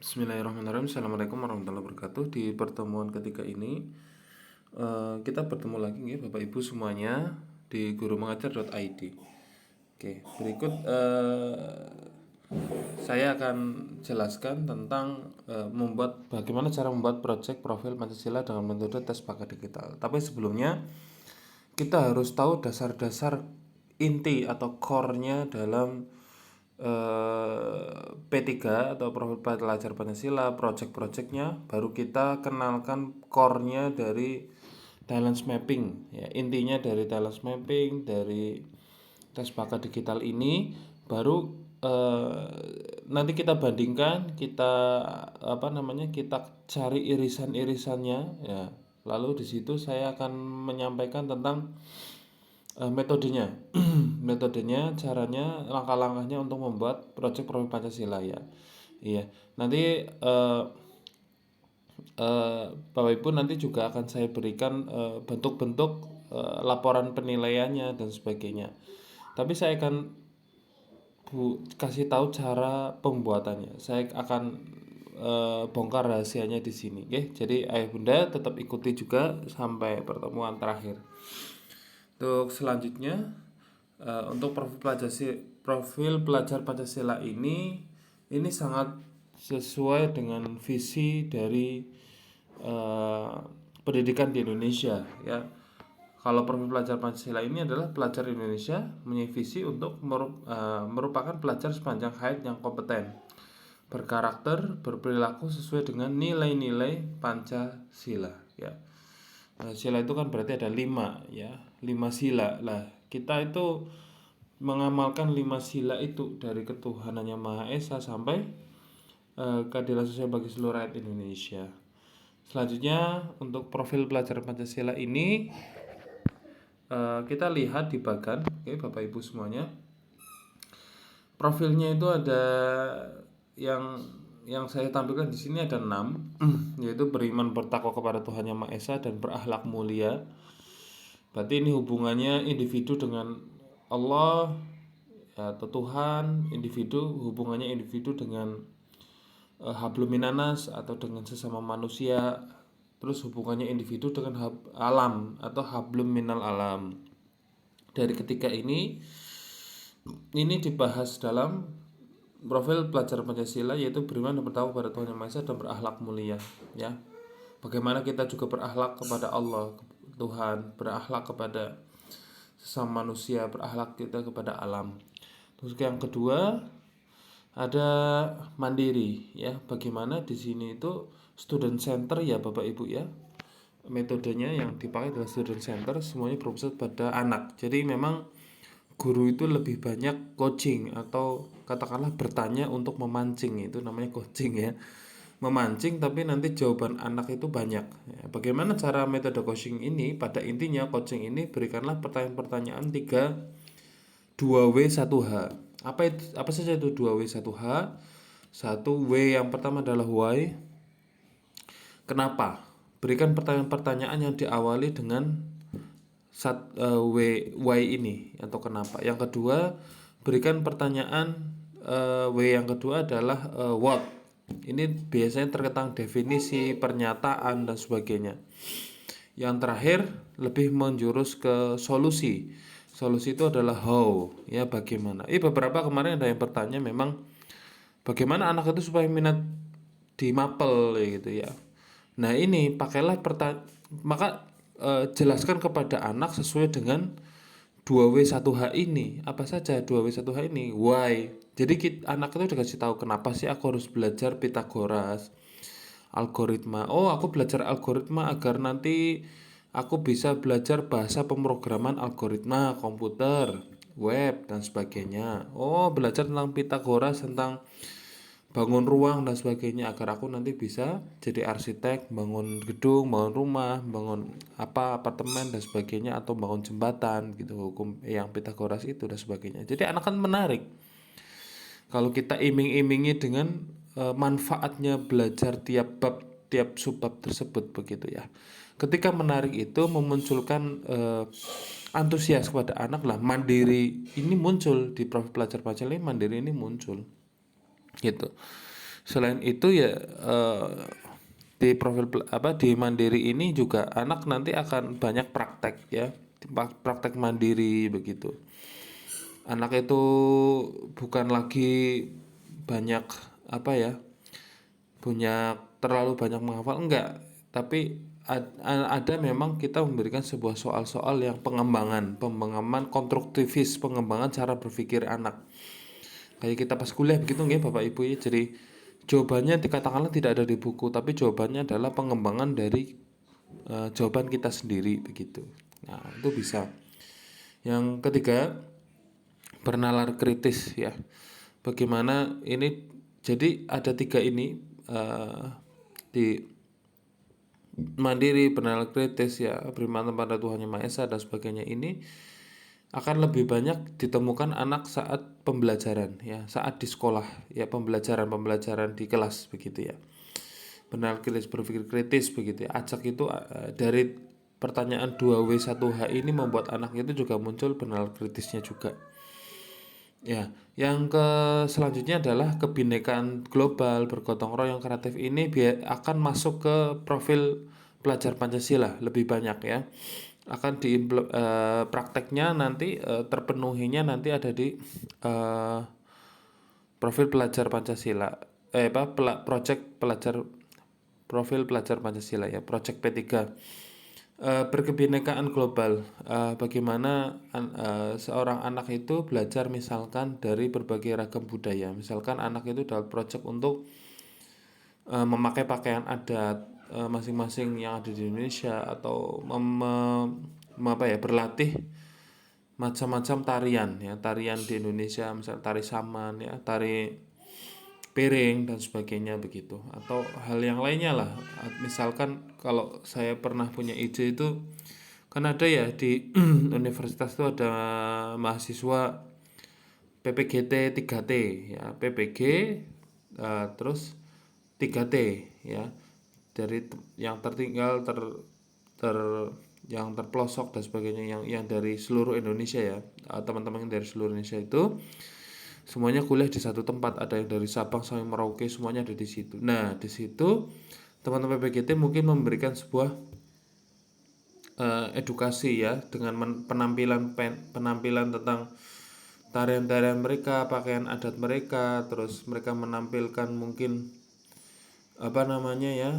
Bismillahirrahmanirrahim. Assalamualaikum warahmatullahi wabarakatuh. Di pertemuan ketiga ini kita bertemu lagi ya Bapak Ibu semuanya di gurumengajar.id. Oke, berikut saya akan jelaskan tentang bagaimana cara membuat proyek profil Pancasila dengan metode tes bakat digital. Tapi sebelumnya kita harus tahu dasar-dasar inti atau core-nya dalam P3 atau profil pelajar Pancasila, project-projectnya, baru kita kenalkan core-nya dari talent mapping. Ya, intinya dari talent mapping, dari tes bakat digital ini, baru nanti kita bandingkan, kita cari irisan-irisannya, ya. Lalu di situ saya akan menyampaikan tentang metodenya, caranya, langkah-langkahnya untuk membuat proyek profil Pancasila ya. Iya. Nanti Bapak Ibu nanti juga akan saya berikan bentuk-bentuk laporan penilaiannya dan sebagainya. Tapi saya akan kasih tahu cara pembuatannya. Saya akan bongkar rahasianya di sini, oke? Jadi ayah bunda tetap ikuti juga sampai pertemuan terakhir. Untuk selanjutnya, untuk profil pelajar Pancasila ini sangat sesuai dengan visi dari pendidikan di Indonesia ya. Kalau profil pelajar Pancasila ini adalah pelajar Indonesia punya visi untuk merupakan pelajar sepanjang hayat yang kompeten, berkarakter, berperilaku sesuai dengan nilai-nilai Pancasila ya. Sila itu kan berarti ada 5 ya, 5 sila lah. Kita itu mengamalkan 5 sila itu dari ketuhanan yang Maha Esa sampai keadilan sosial bagi seluruh rakyat Indonesia. Selanjutnya untuk profil pelajar Pancasila ini kita lihat di bagan, oke Bapak Ibu semuanya. Profilnya itu ada yang saya tampilkan di sini ada 6, yaitu beriman bertakwa kepada Tuhan Yang Maha Esa dan berakhlak mulia. Berarti ini hubungannya individu dengan Allah atau Tuhan, hubungannya individu dengan hablum minanas atau dengan sesama manusia, terus hubungannya individu dengan alam atau hablum minal alam. Dari ketiga ini dibahas dalam profil pelajar Pancasila, yaitu beriman dan bertakwa kepada Tuhan Yang Maha Esa dan berakhlak mulia ya. Bagaimana kita juga berakhlak kepada Allah Tuhan, berakhlak kepada sesama manusia, berakhlak kita kepada alam. Terus yang kedua ada mandiri ya. Bagaimana di sini itu student center ya Bapak Ibu ya. Metodenya yang dipakai adalah student center, semuanya berpusat pada anak. Jadi memang guru itu lebih banyak coaching atau katakanlah bertanya untuk memancing, itu namanya coaching ya. Memancing tapi nanti jawaban anak itu banyak ya. Bagaimana cara metode coaching ini? Pada intinya coaching ini berikanlah pertanyaan-pertanyaan 2W 1H. Apa saja itu 2W 1H? 1W yang pertama adalah why. Kenapa? Berikan pertanyaan-pertanyaan yang diawali dengan why ini atau kenapa. Yang kedua, berikan pertanyaan W yang kedua adalah what. Ini biasanya terkentang definisi, pernyataan dan sebagainya. Yang terakhir lebih menjurus ke solusi. Solusi itu adalah how, ya bagaimana. Beberapa kemarin ada yang bertanya memang bagaimana anak itu supaya minat di mapel gitu ya. Nah ini pakailah maka jelaskan kepada anak sesuai dengan 2W 1H ini. Apa saja 2W 1H ini? Why. Jadi anak itu dikasih tahu kenapa sih aku harus belajar Pitagoras, algoritma. Oh, aku belajar algoritma agar nanti aku bisa belajar bahasa pemrograman algoritma komputer, web dan sebagainya. Oh, belajar tentang Pitagoras, tentang bangun ruang dan sebagainya agar aku nanti bisa jadi arsitek, bangun gedung, bangun rumah, bangun apartemen dan sebagainya, atau bangun jembatan gitu, hukum yang Pitagoras itu dan sebagainya. Jadi anak kan menarik kalau kita iming-imingi dengan manfaatnya belajar tiap bab, tiap subbab tersebut begitu ya. Ketika menarik itu memunculkan antusias kepada anak lah, mandiri ini muncul di profil pelajar Pancasila, mandiri ini muncul gitu. Selain itu ya di di Mandiri ini juga anak nanti akan banyak praktek ya, praktek mandiri begitu. Anak itu bukan lagi banyak apa ya, punya terlalu banyak menghafal enggak, tapi ada memang kita memberikan sebuah soal-soal yang pengembangan konstruktivis, pengembangan cara berpikir anak. Kayak kita pas kuliah begitu nggih Bapak Ibu ya. Jadi jawabannya dikatakanlah tidak ada di buku, tapi jawabannya adalah pengembangan dari jawaban kita sendiri begitu. Nah, itu bisa. Yang ketiga, bernalar kritis ya. Bagaimana ini, jadi ada tiga ini di mandiri, bernalar kritis ya, beriman pada Tuhan Yang Maha Esa dan sebagainya, ini akan lebih banyak ditemukan anak saat pembelajaran ya, saat di sekolah ya, pembelajaran di kelas begitu ya. Bernalar kritis, berpikir kritis begitu ya. Acak itu dari pertanyaan 2W1H ini membuat anak itu juga muncul bernalar kritisnya juga. Ya, yang selanjutnya adalah kebinekaan global, bergotong royong, kreatif. Ini akan masuk ke profil pelajar Pancasila lebih banyak ya. Akan prakteknya nanti terpenuhinya nanti ada di profil pelajar Pancasila. Project pelajar, profil pelajar Pancasila ya, project P3. Berkebinekaan global, bagaimana seorang anak itu belajar misalkan dari berbagai ragam budaya. Misalkan anak itu dapat project untuk memakai pakaian adat masing-masing yang ada di Indonesia, atau berlatih macam-macam tarian ya, tarian di Indonesia, misal tari saman ya, tari piring dan sebagainya begitu, atau hal yang lainnya lah. Misalkan kalau saya pernah punya ide itu, kan ada ya di universitas itu ada mahasiswa PPGT 3T ya, PPG terus 3T ya, dari yang tertinggal, ter yang terpelosok dan sebagainya, yang dari seluruh Indonesia ya, teman-teman yang dari seluruh Indonesia itu semuanya kuliah di satu tempat, ada yang dari Sabang sampai Merauke, semuanya ada di situ. Nah, di situ teman-teman PPGT mungkin memberikan sebuah edukasi ya, dengan penampilan tentang tarian-tarian mereka, pakaian adat mereka, terus mereka menampilkan mungkin apa namanya ya,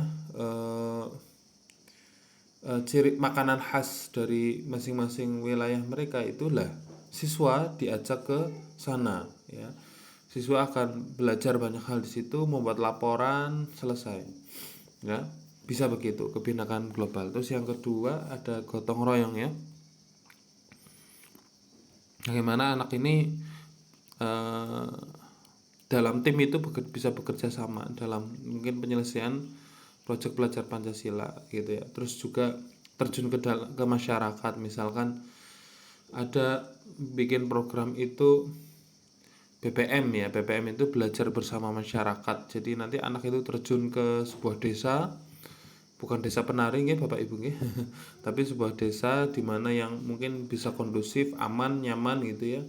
ciri makanan khas dari masing-masing wilayah mereka. Itulah siswa diajak ke sana ya. Siswa akan belajar banyak hal di situ, membuat laporan, selesai ya, bisa begitu kebinekaan global. Terus yang kedua ada gotong royong ya, bagaimana anak ini dalam tim itu bisa bekerja sama dalam mungkin penyelesaian proyek belajar Pancasila gitu ya. Terus juga terjun ke masyarakat, misalkan ada bikin program itu BPM ya, BPM itu belajar bersama masyarakat. Jadi nanti anak itu terjun ke sebuah desa, bukan desa penari ya Bapak Ibu ya, tapi sebuah desa di mana yang mungkin bisa kondusif, aman, nyaman gitu ya.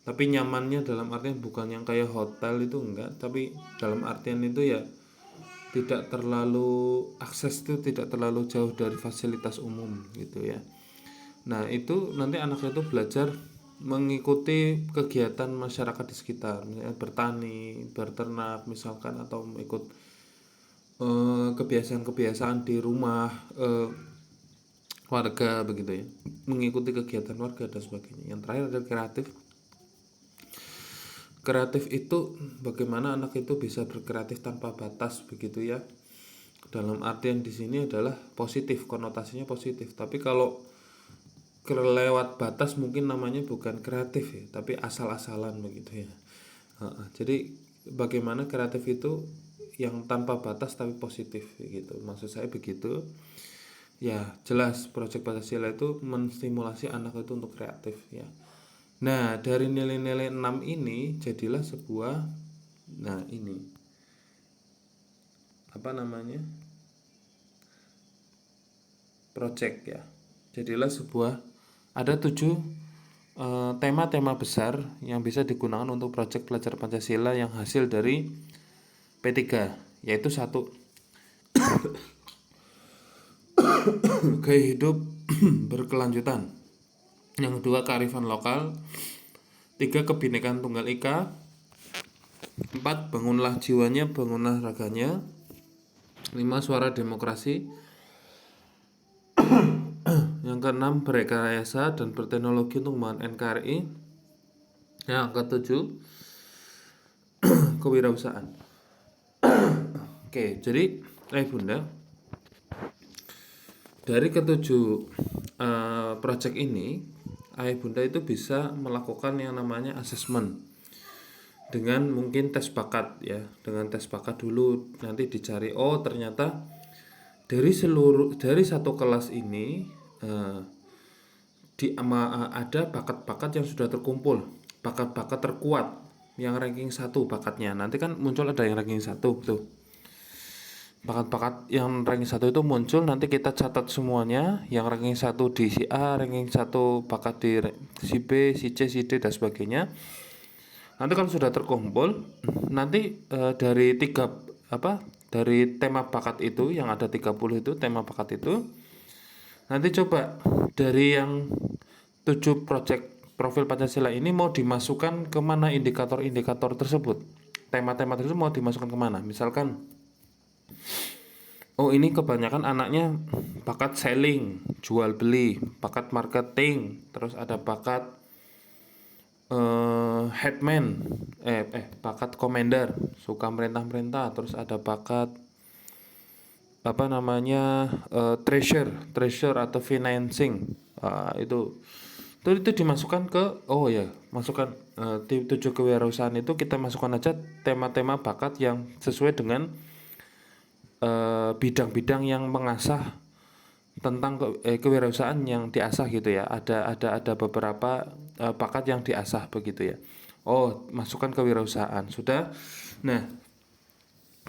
Tapi nyamannya dalam artian bukan yang kayak hotel itu enggak, tapi dalam artian itu ya tidak terlalu, akses itu tidak terlalu jauh dari fasilitas umum gitu ya. Nah, itu nanti anak itu belajar mengikuti kegiatan masyarakat di sekitar, misalnya bertani, berternak misalkan, atau ikut kebiasaan-kebiasaan di rumah warga begitu ya, mengikuti kegiatan warga dan sebagainya. Yang terakhir adalah kreatif. Kreatif itu bagaimana anak itu bisa berkreatif tanpa batas begitu ya. Dalam artian di sini adalah positif, konotasinya positif. Tapi kalau kelewat batas mungkin namanya bukan kreatif ya, tapi asal-asalan begitu ya. Jadi bagaimana kreatif itu yang tanpa batas tapi positif gitu, maksud saya begitu ya. Jelas proyek Pancasila itu menstimulasi anak itu untuk kreatif ya. Nah, dari nilai-nilai 6 ini jadilah sebuah, nah ini apa namanya, project ya, jadilah sebuah, ada 7 tema-tema besar yang bisa digunakan untuk proyek pelajar Pancasila yang hasil dari P3, yaitu satu, gaya hidup berkelanjutan. Yang kedua, kearifan lokal. 3, kebinekaan tunggal ika. 4, bangunlah jiwanya, bangunlah raganya. 5, suara demokrasi. Yang keenam, berrekayasa dan berteknologi untuk membangun NKRI. Yang ketujuh, kewirausahaan. Oke, jadi Bunda, dari ketujuh project ini, Bunda itu bisa melakukan yang namanya asesmen dengan mungkin tes bakat ya. Dengan tes bakat dulu, nanti dicari, oh ternyata dari satu kelas ini ada bakat-bakat yang sudah terkumpul, bakat-bakat terkuat yang ranking 1 bakatnya. Nanti kan muncul ada yang ranking 1 tuh. Bakat-bakat yang ranking 1 itu muncul, nanti kita catat semuanya. Yang ranking 1 di si A, ranking 1 bakat di si B, si C, si D dan sebagainya. Nanti kalau sudah terkumpul, nanti dari tema bakat itu yang ada 30 itu tema bakat itu, nanti coba dari yang 7 project profil Pancasila ini mau dimasukkan kemana indikator-indikator tersebut, tema-tema tersebut mau dimasukkan kemana. Misalkan, oh ini kebanyakan anaknya bakat selling, jual beli, bakat marketing, terus ada bakat headman, bakat commander, suka merintah-merintah, terus ada bakat treasure atau financing. Itu dimasukkan ke, masukkan 7 kewirausahaan itu, kita masukkan aja tema-tema bakat yang sesuai dengan bidang-bidang yang mengasah tentang kewirausahaan yang diasah gitu ya. Ada beberapa bakat yang diasah begitu ya. Oh, masukkan kewirausahaan sudah. Nah,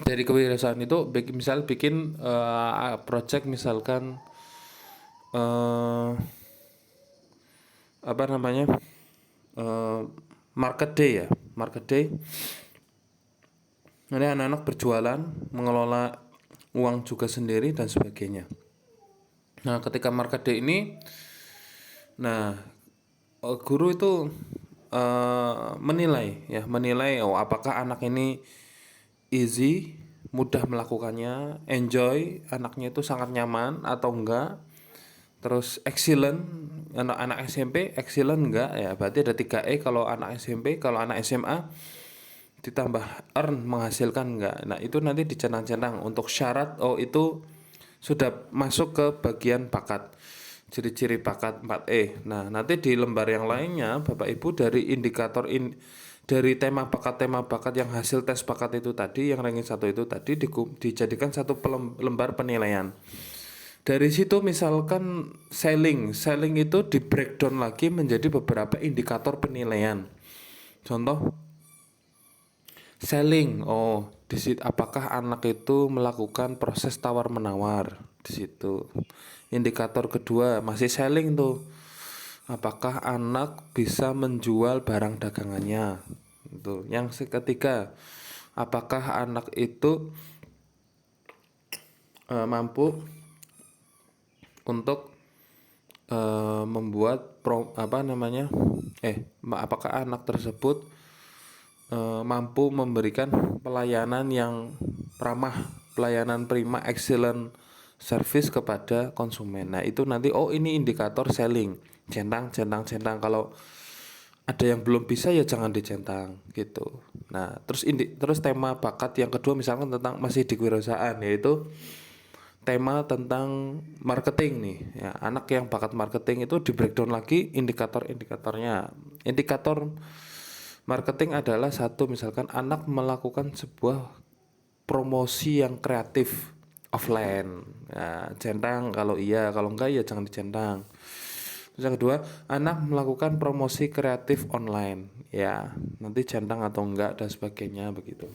dari kewirausahaan itu misal bikin project, misalkan market day ya, market day. Nanti anak-anak berjualan, mengelola uang juga sendiri dan sebagainya. Nah, ketika market day ini, guru itu menilai apakah anak ini easy, mudah melakukannya, enjoy, anaknya itu sangat nyaman atau enggak. Terus excellent, anak SMP excellent enggak ya, berarti ada 3E kalau anak SMP. Kalau anak SMA ditambah earn, menghasilkan enggak. Nah, itu nanti dicentang-centang untuk syarat, itu sudah masuk ke bagian bakat, ciri-ciri bakat 4E. Nah, nanti di lembar yang lainnya Bapak Ibu, dari indikator dari tema bakat yang hasil tes bakat itu tadi, yang ranking 1 itu tadi dijadikan satu lembar penilaian. Dari situ misalkan selling itu di breakdown lagi menjadi beberapa indikator penilaian. Contoh selling, di situ apakah anak itu melakukan proses tawar menawar di situ. Indikator kedua masih selling tuh, apakah anak bisa menjual barang dagangannya. Itu. Yang ketiga, apakah anak itu mampu untuk membuat apakah anak tersebut mampu memberikan pelayanan yang ramah, pelayanan prima, excellent service kepada konsumen. Nah, itu nanti ini indikator selling. Centang. Kalau ada yang belum bisa ya jangan dicentang gitu. Nah, terus tema bakat yang kedua misalkan tentang masih di kewirausahaan, yaitu tema tentang marketing nih ya. Anak yang bakat marketing itu di breakdown lagi indikator-indikatornya. Indikator marketing adalah satu, misalkan anak melakukan sebuah promosi yang kreatif offline. Nah, centang kalau iya, kalau enggak ya jangan dicentang. Terus yang kedua, anak melakukan promosi kreatif online ya, nanti centang atau enggak dan sebagainya begitu.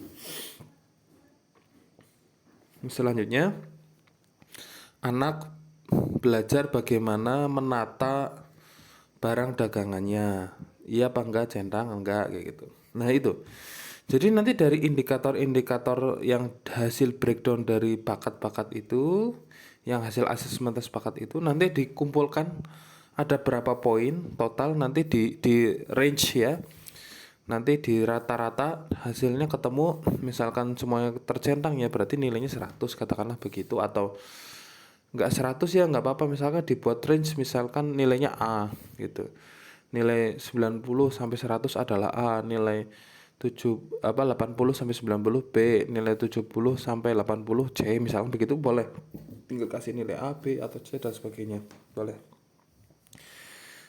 Selanjutnya, anak belajar bagaimana menata barang dagangannya, iya apa enggak, centang enggak kayak gitu. Nah, itu Jadi nanti dari indikator-indikator yang hasil breakdown dari bakat-bakat itu, yang hasil asesmen tes bakat itu nanti dikumpulkan ada berapa poin total nanti di range ya. Nanti di rata-rata hasilnya ketemu misalkan semuanya tercentang ya berarti nilainya 100 katakanlah begitu, atau nggak 100 ya nggak apa-apa, misalkan dibuat range misalkan nilainya A gitu, nilai 90 sampai 100 adalah A, nilai 80 sampai 90 B, nilai 70 sampai 80 C, misalkan begitu boleh, tinggal kasih nilai A, B atau C dan sebagainya boleh,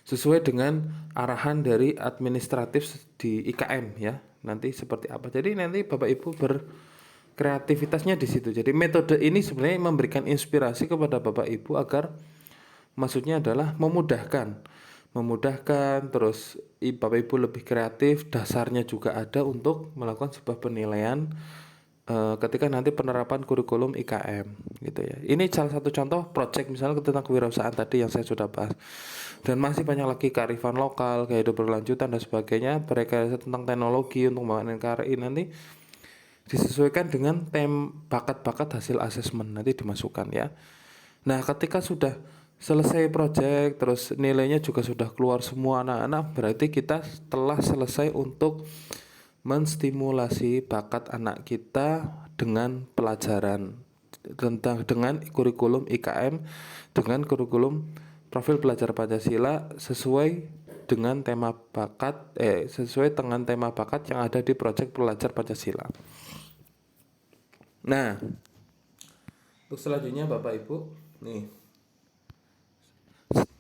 sesuai dengan arahan dari administratif di IKM ya, nanti seperti apa. Jadi nanti Bapak Ibu kreativitasnya di situ. Jadi metode ini sebenarnya memberikan inspirasi kepada Bapak Ibu agar maksudnya adalah memudahkan terus Bapak Ibu lebih kreatif, dasarnya juga ada untuk melakukan sebuah penilaian ketika nanti penerapan kurikulum IKM gitu ya. Ini salah satu contoh project misalnya tentang kewirausahaan tadi yang saya sudah bahas. Dan masih banyak lagi kearifan lokal, kayak hidup berlanjutan dan sebagainya, berrekayasa tentang teknologi untuk membangun NKRI nanti disesuaikan dengan bakat-bakat hasil asesmen nanti dimasukkan ya. Nah, ketika sudah selesai project terus nilainya juga sudah keluar semua anak-anak, berarti kita telah selesai untuk menstimulasi bakat anak kita dengan pelajaran dengan kurikulum IKM, dengan kurikulum profil pelajar Pancasila sesuai dengan sesuai dengan tema bakat yang ada di proyek pelajar Pancasila. Nah, untuk selanjutnya Bapak Ibu, nih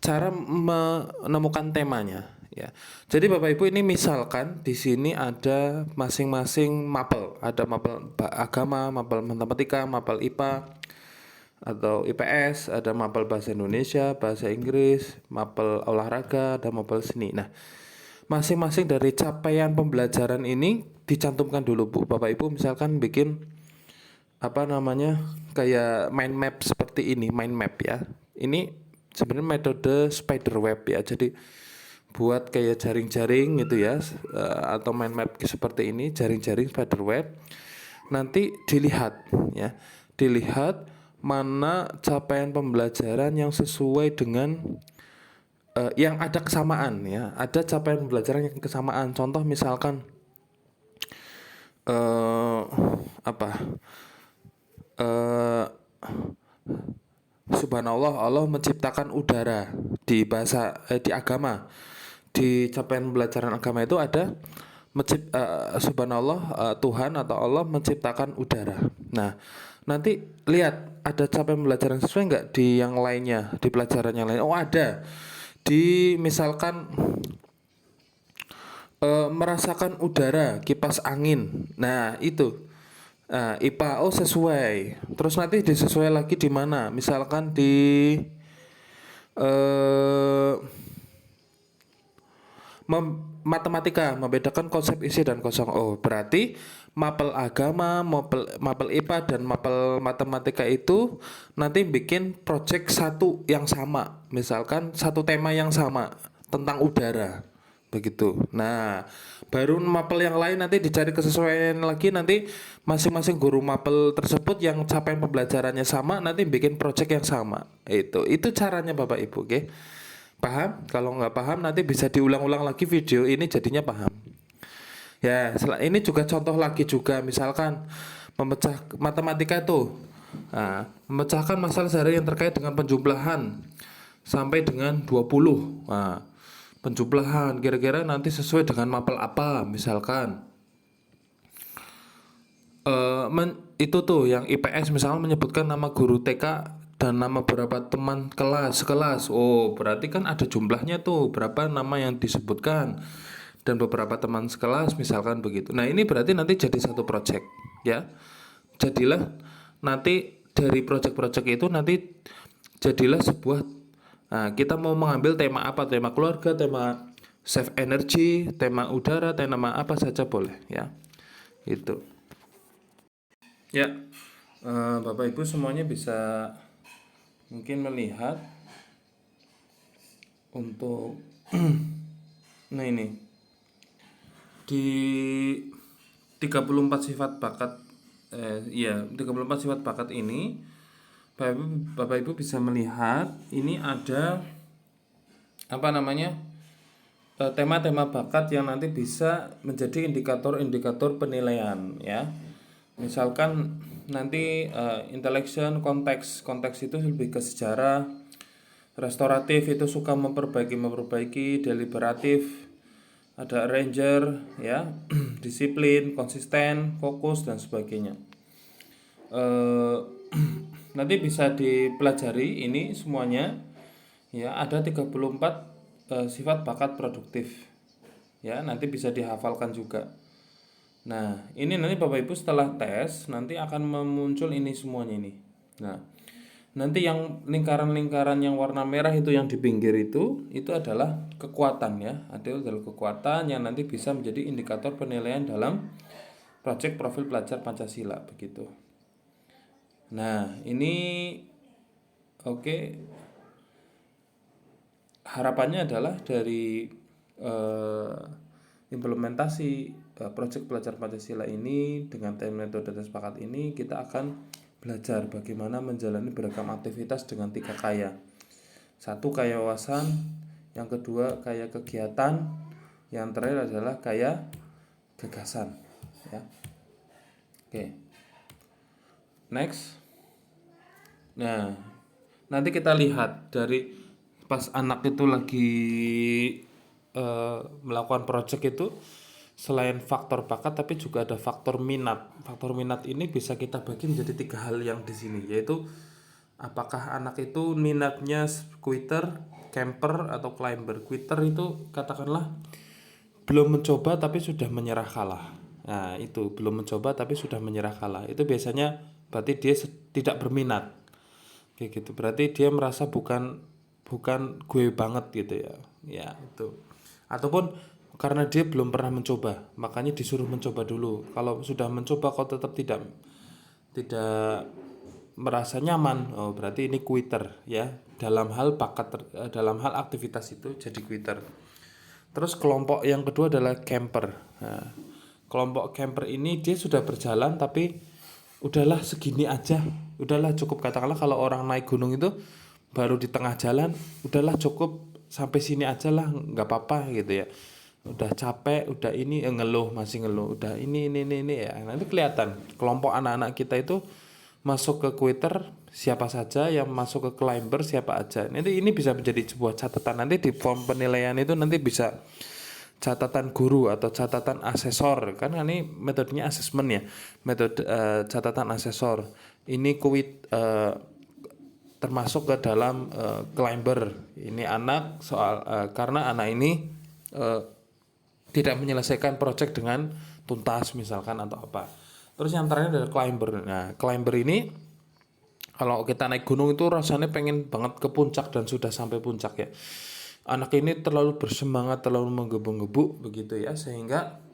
cara menemukan temanya ya. Jadi Bapak Ibu ini misalkan di sini ada masing-masing mapel, ada mapel agama, mapel matematika, mapel IPA atau IPS, ada mapel bahasa Indonesia, bahasa Inggris, mapel olahraga, dan mapel seni. Nah, masing-masing dari capaian pembelajaran ini dicantumkan dulu Bu. Bapak Ibu misalkan bikin kayak mind map seperti ini, mind map ya. Ini sebenarnya metode spider web ya. Jadi buat kayak jaring-jaring gitu ya, atau mind map seperti ini, jaring-jaring spider web. Nanti dilihat ya, dilihat mana capaian pembelajaran yang sesuai dengan yang ada kesamaan ya, ada capaian pembelajaran yang kesamaan. Contoh misalkan eh apa eh Subhanallah, Allah menciptakan udara di di agama. Di capaian pembelajaran agama itu ada Subhanallah, Tuhan atau Allah menciptakan udara. Nah, nanti lihat ada capaian pembelajaran sesuai nggak di yang lainnya, di pelajaran yang lain. Oh, ada. Di misalkan merasakan udara, kipas angin. Nah, itu. Nah, IPA sesuai. Terus nanti disesuai lagi di mana? Misalkan di eh matematika, membedakan konsep isi dan kosong. Oh, berarti mapel agama, mapel IPA dan mapel matematika itu nanti bikin project satu yang sama. Misalkan satu tema yang sama tentang udara. Begitu. Nah, baru mapel yang lain nanti dicari kesesuaian lagi, nanti masing-masing guru mapel tersebut yang capaian pembelajarannya sama nanti bikin project yang sama. Itu caranya Bapak Ibu, oke? Paham? Kalau nggak paham nanti bisa diulang-ulang lagi video ini jadinya paham. Ya, ini juga contoh lagi juga, misalkan memecah matematika itu. Nah, memecahkan masalah sehari yang terkait dengan penjumlahan sampai dengan 20. Nah, penjumlahan kira-kira nanti sesuai dengan mapel apa misalkan itu tuh yang IPS misalnya menyebutkan nama guru TK dan nama beberapa teman kelas. Oh, berarti kan ada jumlahnya tuh, berapa nama yang disebutkan dan beberapa teman sekelas misalkan begitu. Nah, ini berarti nanti jadi satu project ya. Jadilah nanti dari project-project itu nanti jadilah sebuah. Nah, kita mau mengambil tema apa? Tema keluarga, tema save energy, tema udara, tema apa saja boleh ya. Itu. Ya, Bapak Ibu semuanya bisa mungkin melihat untuk nah ini di 34 sifat bakat 34 sifat bakat ini Bapak Ibu bisa melihat ini ada apa namanya tema-tema bakat yang nanti bisa menjadi indikator-indikator penilaian ya. Misalkan nanti intellection, konteks itu lebih ke sejarah, restoratif itu suka memperbaiki, deliberatif, ada arranger ya, disiplin, konsisten, fokus dan sebagainya. Nanti bisa dipelajari ini semuanya ya, ada 34 sifat bakat produktif ya, nanti bisa dihafalkan juga. Nah ini nanti Bapak Ibu setelah tes nanti akan memuncul ini semuanya ini. Nah nanti yang lingkaran-lingkaran yang warna merah itu yang di pinggir itu adalah kekuatan ya, adalah kekuatan yang nanti bisa menjadi indikator penilaian dalam proyek profil pelajar Pancasila begitu. Nah ini oke. Harapannya adalah dari implementasi proyek pelajar Pancasila ini dengan metode tes bakat ini kita akan belajar bagaimana menjalani beragam aktivitas dengan 3 kaya. 1 kaya wawasan, yang kedua kaya kegiatan, yang terakhir adalah kaya gagasan ya. Oke. Next. Nah, nanti kita lihat dari pas anak itu lagi melakukan project itu, selain faktor bakat tapi juga ada faktor minat. Faktor minat ini bisa kita bagi menjadi 3 hal yang di sini, yaitu apakah anak itu minatnya quitter, camper atau climber. Quitter itu katakanlah belum mencoba tapi sudah menyerah kalah. Nah, itu belum mencoba tapi sudah menyerah kalah. Itu biasanya berarti dia tidak berminat. Kayak gitu. Berarti dia merasa bukan gue banget gitu ya. Ya, itu. Ataupun karena dia belum pernah mencoba, makanya disuruh mencoba dulu. Kalau sudah mencoba kok tetap tidak merasa nyaman, oh berarti ini quitter ya. Dalam hal dalam hal aktivitas itu jadi quitter. Terus kelompok yang kedua adalah camper. Nah, kelompok camper ini dia sudah berjalan tapi udahlah segini aja, udahlah cukup. Katakanlah kalau orang naik gunung itu baru di tengah jalan, udahlah cukup sampai sini aja lah, nggak apa-apa gitu ya. Udah capek, udah ini masih ngeluh, udah ini ya. Nanti kelihatan kelompok anak-anak kita itu masuk ke quitter siapa saja, yang masuk ke climber siapa aja. Nanti ini bisa menjadi sebuah catatan, nanti di form penilaian itu nanti bisa catatan guru atau catatan asesor, kan ini metodenya asesmen ya, metode catatan asesor ini termasuk ke dalam climber. Ini anak karena anak ini tidak menyelesaikan proyek dengan tuntas misalkan atau apa. Terus yang terakhir adalah climber. Nah climber ini kalau kita naik gunung itu rasanya pengen banget ke puncak dan sudah sampai puncak ya. Anak ini terlalu bersemangat, terlalu menggebu-gebu begitu ya, sehingga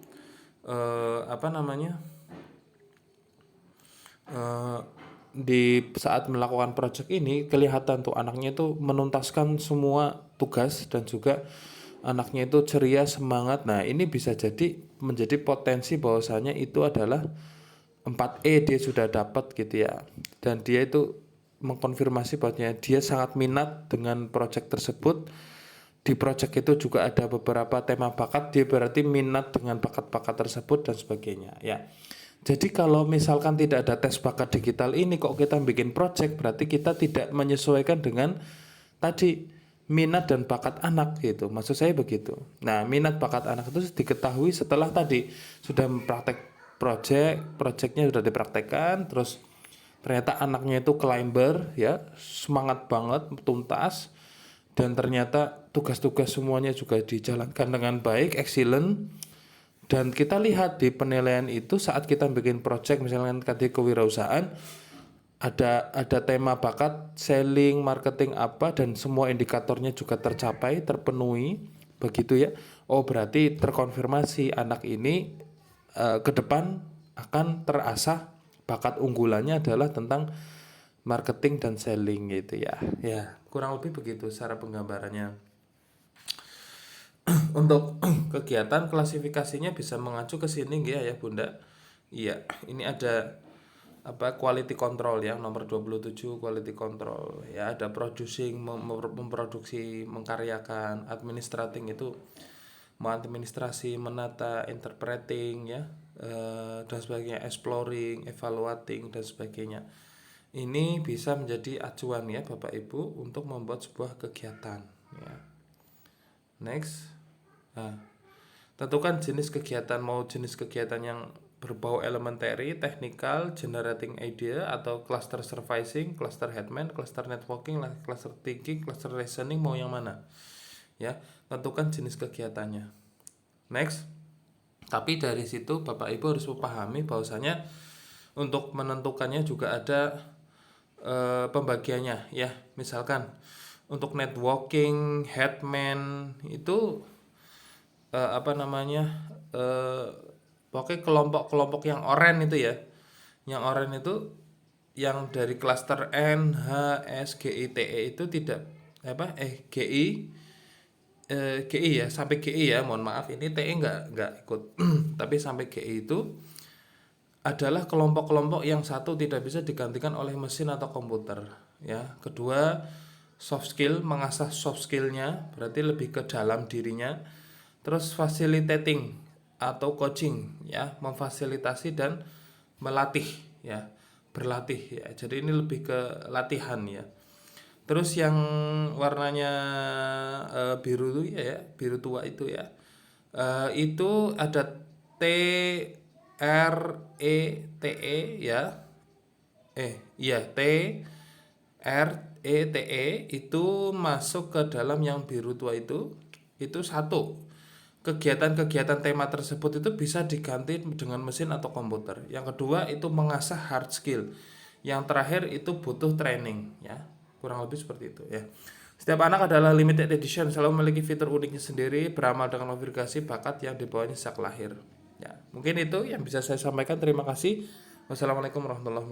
di saat melakukan proyek ini kelihatan tuh anaknya itu menuntaskan semua tugas dan juga anaknya itu ceria, semangat. Nah ini bisa jadi menjadi potensi bahwasanya itu adalah 4E dia sudah dapat gitu ya, dan dia itu mengkonfirmasi bahwa dia sangat minat dengan proyek tersebut. Di proyek itu juga ada beberapa tema bakat, dia berarti minat dengan bakat-bakat tersebut dan sebagainya ya. Jadi kalau misalkan tidak ada tes bakat digital ini kok kita bikin proyek, berarti kita tidak menyesuaikan dengan tadi minat dan bakat anak gitu. Maksud saya begitu. Nah, minat bakat anak itu diketahui setelah tadi sudah praktek proyeknya sudah dipraktekkan, terus ternyata anaknya itu climber ya, semangat banget, tuntas, dan ternyata tugas-tugas semuanya juga dijalankan dengan baik, excellent. Dan kita lihat di penilaian itu saat kita bikin project misalnya tadi kewirausahaan, ada tema bakat, selling, marketing apa, dan semua indikatornya juga tercapai, terpenuhi begitu ya. Oh berarti terkonfirmasi anak ini ke depan akan terasah bakat unggulannya adalah tentang marketing dan selling gitu ya. Ya kurang lebih begitu secara penggambarannya. Untuk kegiatan klasifikasinya bisa mengacu ke sini ya Bunda. Iya, ini ada quality control ya, nomor 27 quality control. Ya, ada producing, memproduksi, mengkaryakan, administrating itu mengadministrasi, menata, interpreting ya, dan sebagainya, exploring, evaluating dan sebagainya. Ini bisa menjadi acuan ya Bapak Ibu untuk membuat sebuah kegiatan ya. Next. Nah, tentukan jenis kegiatan, mau jenis kegiatan yang berbau elementary, technical, generating idea, atau cluster surviving, cluster headman, cluster networking, cluster thinking, cluster reasoning, mau yang mana? Ya, tentukan jenis kegiatannya. Next. Tapi dari situ Bapak Ibu harus memahami bahwasanya untuk menentukannya juga ada pembagiannya ya. Misalkan untuk networking, headman itu pokoknya kelompok-kelompok yang oranye itu ya, yang oranye itu yang dari klaster N, H, S, G, I, T, E itu tidak GI ya, sampai GI ya, mohon maaf ini TE nggak ikut tapi sampai GI itu adalah kelompok-kelompok yang satu tidak bisa digantikan oleh mesin atau komputer ya. Kedua, soft skill, mengasah soft skillnya berarti lebih ke dalam dirinya. Terus facilitating atau coaching ya, memfasilitasi dan melatih ya, berlatih ya. Jadi ini lebih ke latihan ya. Terus yang warnanya biru itu ya, biru tua itu ya, itu ada T R E T E ya, iya T R E T E itu masuk ke dalam yang biru tua itu satu. Kegiatan-kegiatan tema tersebut itu bisa diganti dengan mesin atau komputer. Yang kedua itu mengasah hard skill. Yang terakhir itu butuh training ya. Kurang lebih seperti itu ya. Setiap anak adalah limited edition, selalu memiliki fitur uniknya sendiri, beramal dengan modifikasi bakat yang dibawanya sejak lahir. Ya, mungkin itu yang bisa saya sampaikan. Terima kasih. Wassalamualaikum warahmatullahi wabarakatuh.